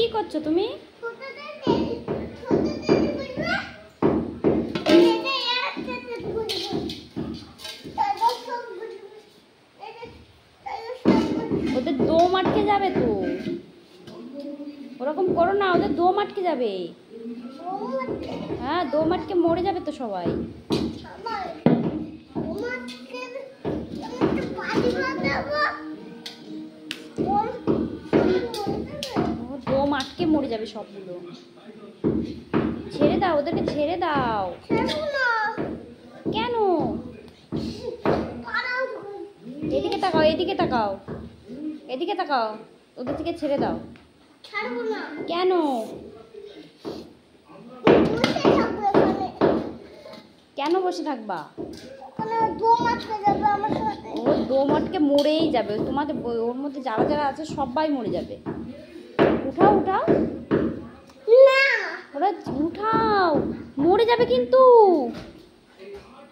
কি করছো তুমি? ওদের দম আটকে যাবে তো, ওরকম করো না, ওদের দম আটকে যাবে। হ্যাঁ, দম আটকে মরে যাবে তো সবাই। দম আটকে মরে যাবে সবগুলো। ছেড়ে দাও, ওদেরকে ছেড়ে দাও। কেন? এদিকে তাকাও, এদিকে তাকাও, এদিকে তাকাও, ওদের থেকে ছেড়ে দাও। কেন? কেন বসে থাকবা? ও দম আটকে মরেই যাবে। তোমাদের ওর মধ্যে যারা যারা আছে সবাই মরে যাবে। উঠাও উঠাও, ওরা উঠাও, মরে যাবে কিন্তু।